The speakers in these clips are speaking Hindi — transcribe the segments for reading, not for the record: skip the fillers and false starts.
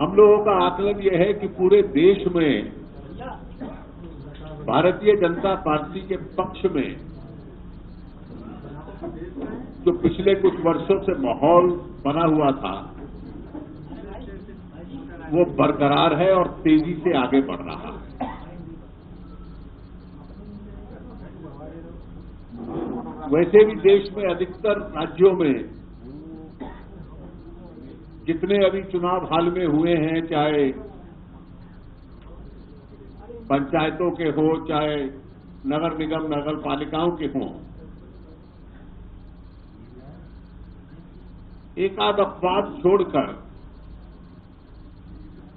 हम लोगों का आकलन यह है कि पूरे देश में भारतीय जनता पार्टी के पक्ष में जो पिछले कुछ वर्षों से माहौल बना हुआ था वो बरकरार है और तेजी से आगे बढ़ रहा है। वैसे भी देश में अधिकतर राज्यों में जितने अभी चुनाव हाल में हुए हैं, चाहे पंचायतों के हो चाहे नगर निगम नगर पालिकाओं के हों, एक आध अपवाद छोड़कर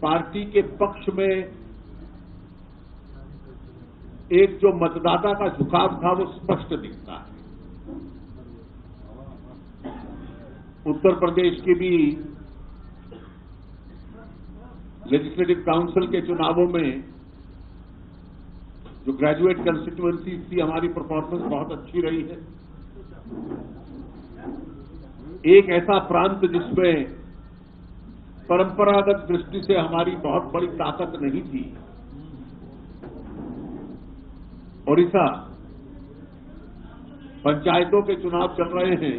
पार्टी के पक्ष में एक जो मतदाता का झुकाव था वो स्पष्ट दिखता है। उत्तर प्रदेश की भी लेजिस्लेटिव काउंसिल के चुनावों में जो ग्रेजुएट कंस्टिट्यूएंसी थी, हमारी परफॉर्मेंस बहुत अच्छी रही है। एक ऐसा प्रांत जिसमें परंपरागत दृष्टि से हमारी बहुत बड़ी ताकत नहीं थी, ओडिशा, पंचायतों के चुनाव चल रहे हैं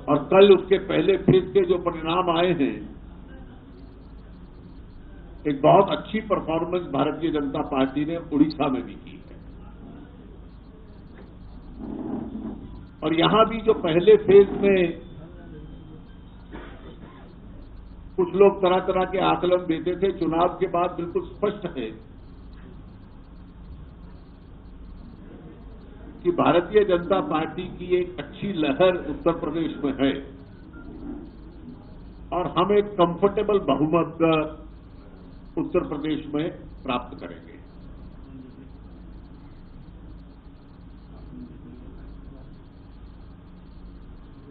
और कल उसके पहले फेज के जो परिणाम आए हैं, एक बहुत अच्छी परफॉर्मेंस भारतीय जनता पार्टी ने उड़ीसा में भी की है। और यहां भी जो पहले फेज में कुछ लोग तरह तरह के आकलन देते थे, चुनाव के बाद बिल्कुल स्पष्ट है कि भारतीय जनता पार्टी की एक अच्छी लहर उत्तर प्रदेश में है और हम एक कंफर्टेबल बहुमत उत्तर प्रदेश में प्राप्त करेंगे।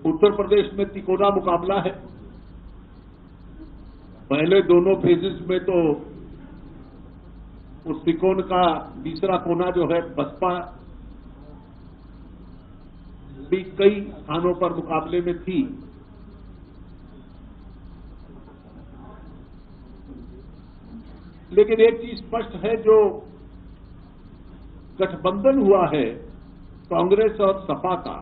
उत्तर प्रदेश में तिकोना मुकाबला है। पहले दोनों फेजेस में तो उस त्रिकोण का तीसरा कोना जो है बसपा भी कई स्थानों पर मुकाबले में थी, लेकिन एक चीज स्पष्ट है, जो गठबंधन हुआ है कांग्रेस और सपा का,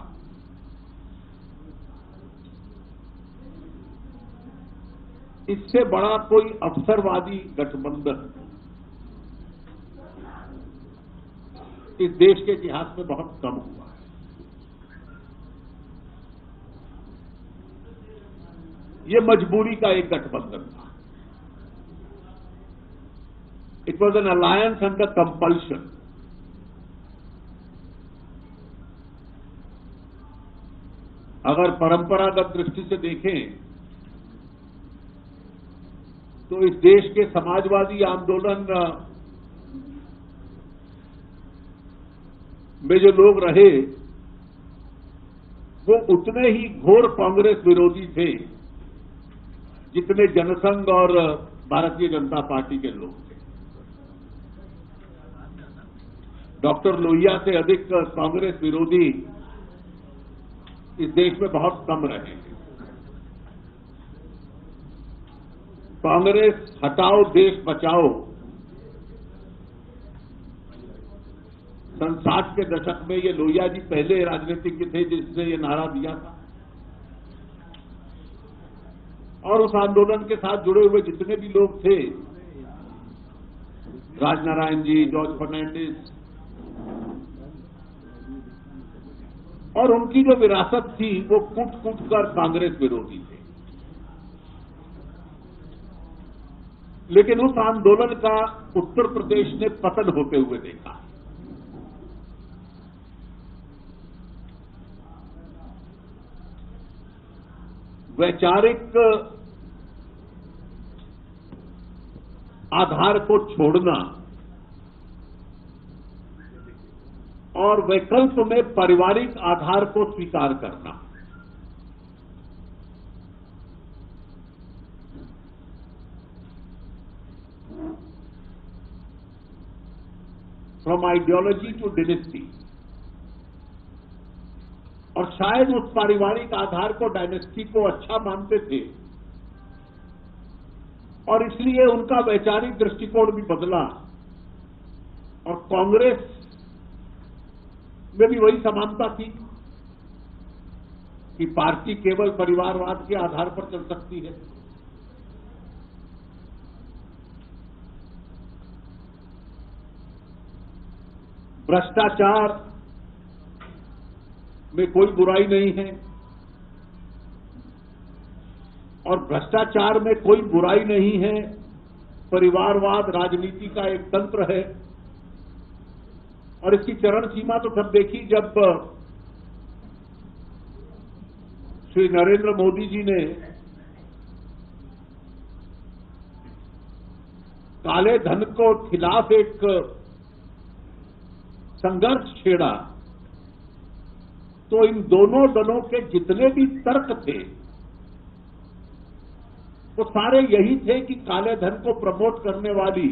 इससे बड़ा कोई अवसरवादी गठबंधन इस देश के इतिहास में बहुत कम हुआ है। ये मजबूरी का एक गठबंधन था। It was an alliance under compulsion. अगर परंपरागत दृष्टि से देखें तो इस देश के समाजवादी आंदोलन में जो लोग रहे वो उतने ही घोर कांग्रेस विरोधी थे जितने जनसंघ और भारतीय जनता पार्टी के लोग थे। डॉक्टर लोहिया से अधिक कांग्रेस विरोधी इस देश में बहुत कम रहे हैं। कांग्रेस हटाओ देश बचाओ सन 60 के दशक में ये लोहिया जी पहले राजनीतिज्ञ थे जिसने ये नारा दिया था, और उस आंदोलन के साथ जुड़े हुए जितने भी लोग थे, राजनारायण जी, जॉर्ज फर्नांडिस, और उनकी जो विरासत थी वो कूट कूट कर कांग्रेस विरोधी थे। लेकिन उस आंदोलन का उत्तर प्रदेश ने पतन होते हुए देखा। वैचारिक आधार को छोड़ना और वैकल्प में पारिवारिक आधार को स्वीकार करना, फ्रॉम आइडियोलॉजी टू डायनेस्टी, और शायद उस पारिवारिक आधार को, डायनेस्टी को अच्छा मानते थे और इसलिए उनका वैचारिक दृष्टिकोण भी बदला और कांग्रेस में भी वही समानता थी कि पार्टी केवल परिवारवाद के आधार पर चल सकती है। भ्रष्टाचार में कोई बुराई नहीं है और भ्रष्टाचार में कोई बुराई नहीं है। परिवारवाद राजनीति का एक तंत्र है और इसकी चरण सीमा तो तब देखी जब श्री नरेंद्र मोदी जी ने काले धन को खिलाफ एक संघर्ष छेड़ा तो इन दोनों दलों के जितने भी तर्क थे वो सारे यही थे कि काले धन को प्रमोट करने वाली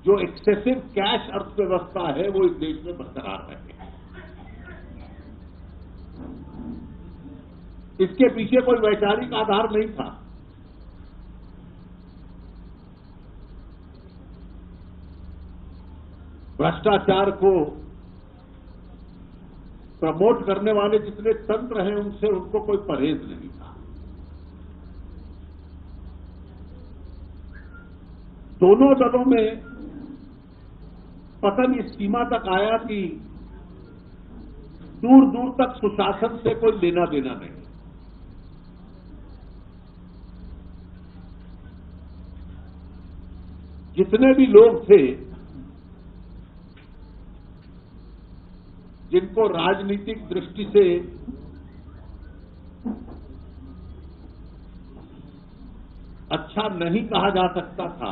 जो एक्सेसिव कैश अर्थव्यवस्था है वो इस देश में बरकरार रहे। इसके पीछे कोई वैचारिक आधार नहीं था। भ्रष्टाचार को प्रमोट करने वाले जितने तंत्र हैं उनसे उनको कोई परहेज नहीं था। दोनों दलों में पतन इस सीमा तक आया कि दूर दूर तक सुशासन से कोई लेना देना नहीं। जितने भी लोग थे जिनको राजनीतिक दृष्टि से अच्छा नहीं कहा जा सकता था,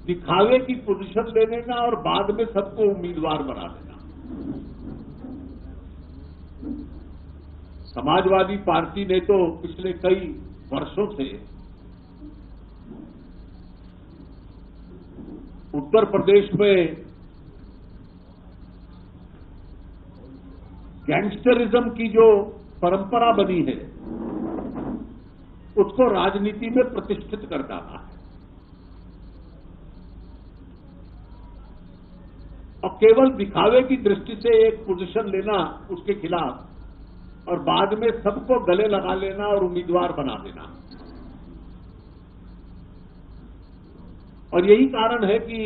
दिखावे की पोजीशन लेने का और बाद में सबको उम्मीदवार बना देना। समाजवादी पार्टी ने तो पिछले कई वर्षों से उत्तर प्रदेश में गैंगस्टरिज्म की जो परंपरा बनी है उसको राजनीति में प्रतिष्ठित कर डाला है और केवल दिखावे की दृष्टि से एक पोजीशन लेना उसके खिलाफ और बाद में सबको गले लगा लेना और उम्मीदवार बना देना। और यही कारण है कि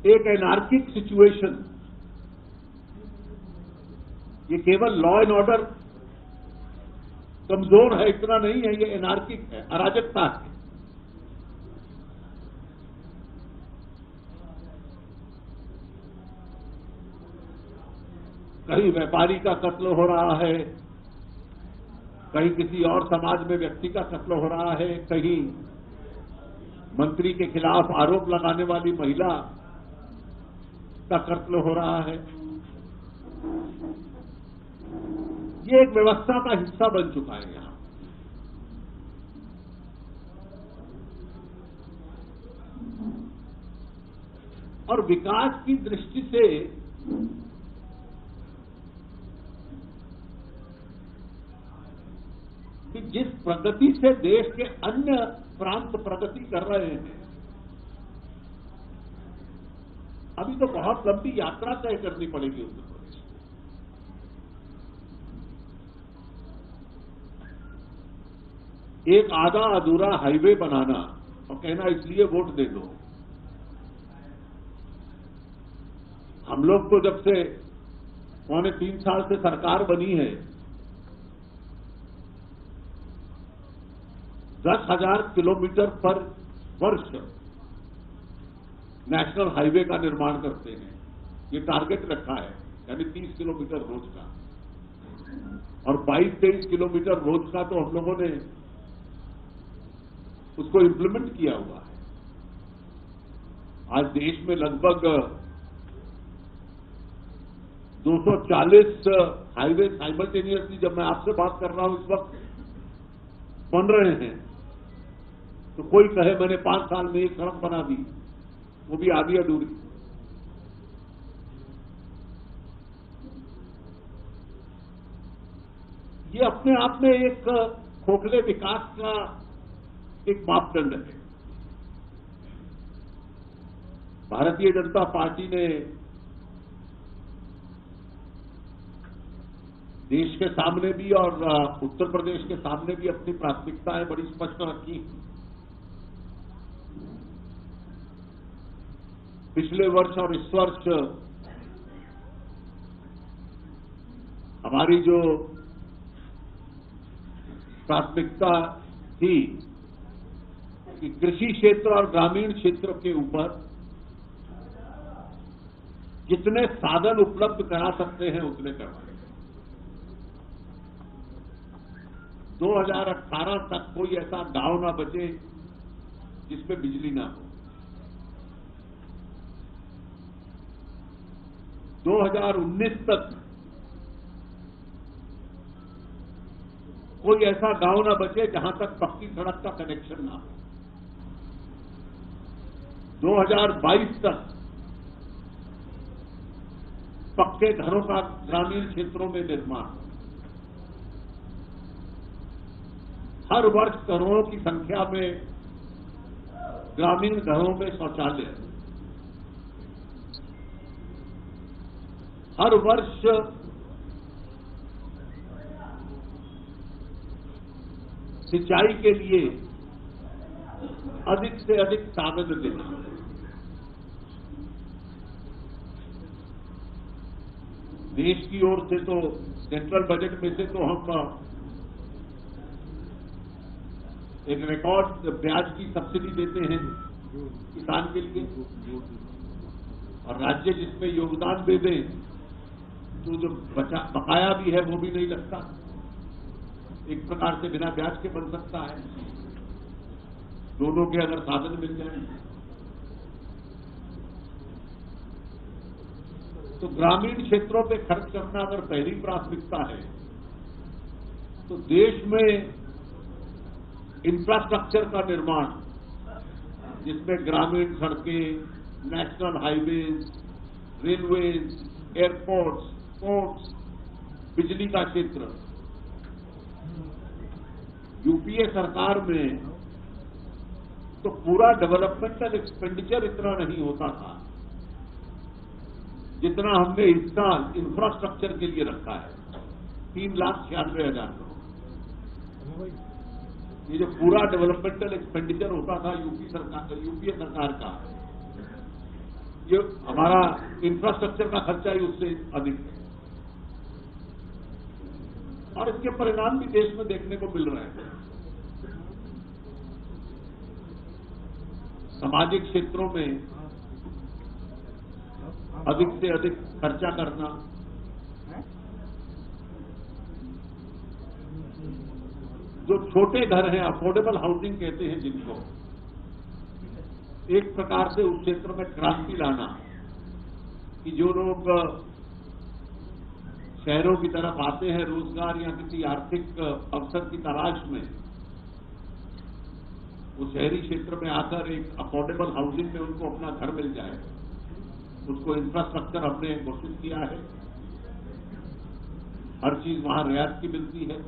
एक एनार्किक सिचुएशन, ये केवल लॉ एंड ऑर्डर कमजोर है इतना नहीं है, ये एनार्किक है, अराजकता है। कहीं व्यापारी का कत्ल हो रहा है, कहीं किसी और समाज में व्यक्ति का कत्ल हो रहा है, कहीं मंत्री के खिलाफ आरोप लगाने वाली महिला का कत्ल हो रहा है। ये एक व्यवस्था का हिस्सा बन चुका है यहां। और विकास की दृष्टि से कि जिस प्रगति से देश के अन्य प्रांत प्रगति कर रहे हैं, अभी तो बहुत लंबी यात्रा तय करनी पड़ेगी उत्तर प्रदेश में। एक आधा अधूरा हाईवे बनाना और कहना इसलिए वोट दे दो। हम लोग तो जब से 3.25 साल से सरकार बनी है 10,000 किलोमीटर पर वर्ष नेशनल हाईवे का निर्माण करते हैं। ये टारगेट रखा है, यानी 30 किलोमीटर रोज का, और 22-23 किलोमीटर रोज का तो हम लोगों ने उसको इंप्लीमेंट किया हुआ है। आज देश में लगभग 240 हाईवे साइमल्टेनियसली, जब मैं आपसे बात कर रहा हूं इस वक्त, बन रहे हैं। तो कोई कहे मैंने 5 साल में एक सड़क बना दी, वो भी आधी अधूरी। ये अपने आप में एक खोखले विकास का एक मापदंड है। भारतीय जनता पार्टी ने देश के सामने भी और उत्तर प्रदेश के सामने भी अपनी प्राथमिकताएं बड़ी स्पष्ट रखी। पिछले वर्ष और इस वर्ष हमारी जो प्राथमिकता थी कि कृषि क्षेत्र और ग्रामीण क्षेत्र के ऊपर जितने साधन उपलब्ध करा सकते हैं उतने करवाएं। 2018 तक कोई ऐसा गांव ना बचे जिसमें बिजली ना हो। 2019 तक कोई ऐसा गांव ना बचे जहां तक पक्की सड़क का कनेक्शन ना हो। 2022 तक पक्के घरों का ग्रामीण क्षेत्रों में निर्माण। हर वर्ष करोड़ों की संख्या में ग्रामीण घरों में शौचालय। हर वर्ष सिंचाई के लिए अधिक से अधिक साधन देना। देश की ओर से तो सेंट्रल बजट में से तो हम एक रिकॉर्ड ब्याज की सब्सिडी देते हैं किसान के लिए, और राज्य जिसमें योगदान दे दें तो जो बकाया भी है वो भी नहीं लगता। एक प्रकार से बिना ब्याज के बन सकता है, दोनों के अगर साधन मिल जाए। तो ग्रामीण क्षेत्रों पे खर्च करना अगर पहली प्राथमिकता है तो देश में इंफ्रास्ट्रक्चर का निर्माण, जिसमें ग्रामीण सड़कें, national highways, railways, airports, ports, बिजली का क्षेत्र। यूपीए सरकार में तो पूरा डेवलपमेंटल एक्सपेंडिचर इतना नहीं होता था जितना हमने इस साल इंफ्रास्ट्रक्चर के लिए रखा है। 3,96,000 करोड़। ये जो पूरा डेवलपमेंटल एक्सपेंडिचर होता था यूपीए सरकार का, ये हमारा इंफ्रास्ट्रक्चर का खर्चा ही उससे अधिक है, और इसके परिणाम भी देश में देखने को मिल रहे हैं। सामाजिक क्षेत्रों में अधिक से अधिक खर्चा करना, जो छोटे घर हैं, अफोर्डेबल हाउसिंग कहते हैं जिनको, एक प्रकार से उस क्षेत्र में क्रांति लाना कि जो लोग शहरों की तरफ आते हैं रोजगार या किसी आर्थिक अवसर की तलाश में, वो शहरी क्षेत्र में आकर एक अफोर्डेबल हाउसिंग में उनको अपना घर मिल जाए। उसको इंफ्रास्ट्रक्चर हमने घोषित किया है, हर चीज वहां रियायत की मिलती है,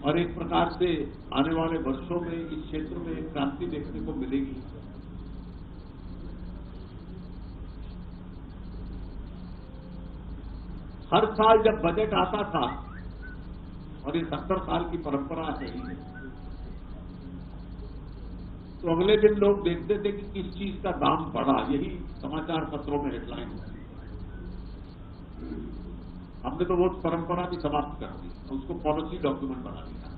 और एक प्रकार से आने वाले वर्षों में इस क्षेत्र में एक क्रांति देखने को मिलेगी। हर साल जब बजट आता था, और ये 70 साल की परंपरा है, तो अगले दिन लोग देखते थे कि किस चीज का दाम बढ़ा। यही समाचार पत्रों में हेडलाइन होती। हमने तो वो परंपरा भी समाप्त कर दी, उसको पॉलिसी डॉक्यूमेंट बना दिया,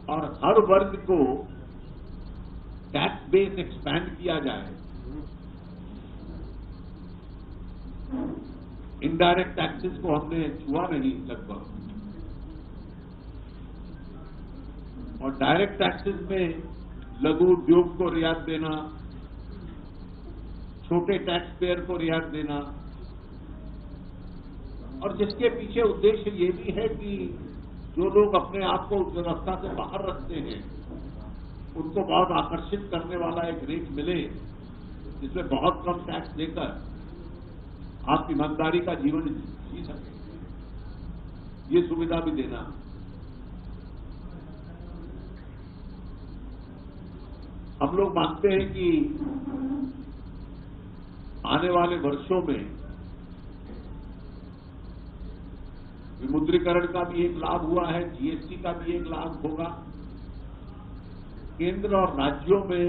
और हर वर्ग को टैक्स बेस एक्सपैंड किया जाए। इनडायरेक्ट टैक्सेस को हमने छुआ नहीं लगभग, और डायरेक्ट टैक्सेस में लघु उद्योग को रियायत देना, छोटे टैक्स पेयर को रियायत देना, और जिसके पीछे उद्देश्य ये भी है कि जो लोग अपने आप को उस व्यवस्था से बाहर रखते हैं उनको बहुत आकर्षित करने वाला एक रेट मिले जिसमें बहुत कम टैक्स देकर आप ईमानदारी का जीवन जी सकें, ये सुविधा भी देना। हम लोग मानते हैं कि आने वाले वर्षों में विमुद्रीकरण का भी एक लाभ हुआ है, जीएसटी का भी एक लाभ होगा। केंद्र और राज्यों में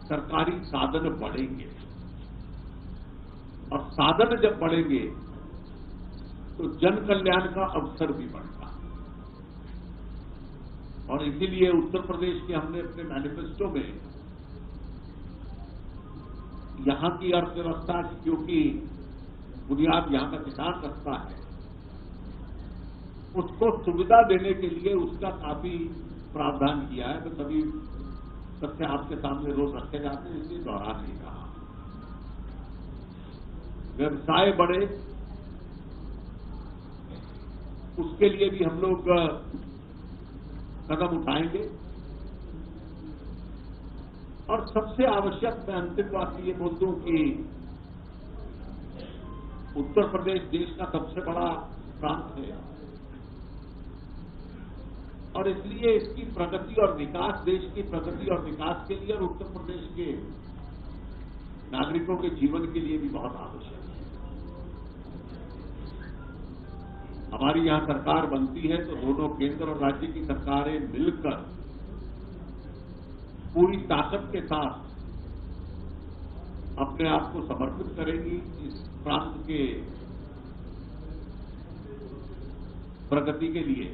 सरकारी साधन बढ़ेंगे और साधन जब बढ़ेंगे तो जन कल्याण का अवसर भी बढ़ेगा। और इसीलिए उत्तर प्रदेश के हमने अपने मैनिफेस्टो में यहां की अर्थव्यवस्था, क्योंकि बुनियाद यहां का किसान रखता है, उसको सुविधा देने के लिए उसका काफी प्रावधान किया है। तो सभी तथ्य आपके सामने रोज रखे जाते हैं, इसलिए दोहरा नहीं रहा। व्यवसाय बढ़े, उसके लिए भी हम लोग कदम उठाएंगे। और सबसे आवश्यक, मैं अंतिम बात ये बोल दूं कि उत्तर प्रदेश देश का सबसे बड़ा प्रांत है और इसलिए इसकी प्रगति और विकास, देश की प्रगति और विकास के लिए और उत्तर प्रदेश के नागरिकों के जीवन के लिए भी बहुत आवश्यक है। हमारी यहां सरकार बनती है तो दोनों केंद्र और राज्य की सरकारें मिलकर पूरी ताकत के साथ अपने आप को समर्पित करेंगी इस प्रांत के प्रगति के लिए।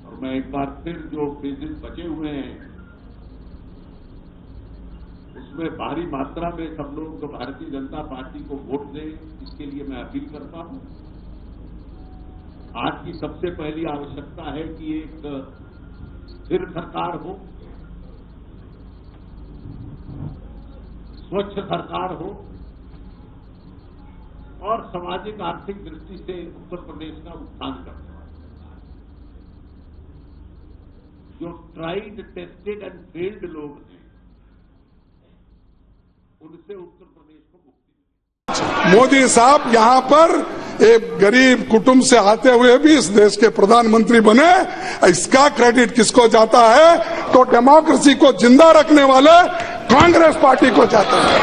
और मैं एक बार फिर जो फेजेस बचे हुए हैं उसमें भारी मात्रा में सब लोग तो भारतीय जनता पार्टी को वोट दें, इसके लिए मैं अपील करता हूं। आज की सबसे पहली आवश्यकता है कि एक स्थिर सरकार हो, स्वच्छ सरकार हो और सामाजिक आर्थिक दृष्टि से उत्तर प्रदेश का उत्थान करना। जो ट्राइड, टेस्टेड एंड फेल्ड लोग हैं, उनसे उत्तर प्रदेश को मुक्ति। मोदी साहब यहां पर एक गरीब कुटुंब से आते हुए भी इस देश के प्रधानमंत्री बने, इसका क्रेडिट किसको जाता है? तो डेमोक्रेसी को जिंदा रखने वाले कांग्रेस पार्टी को जाता है।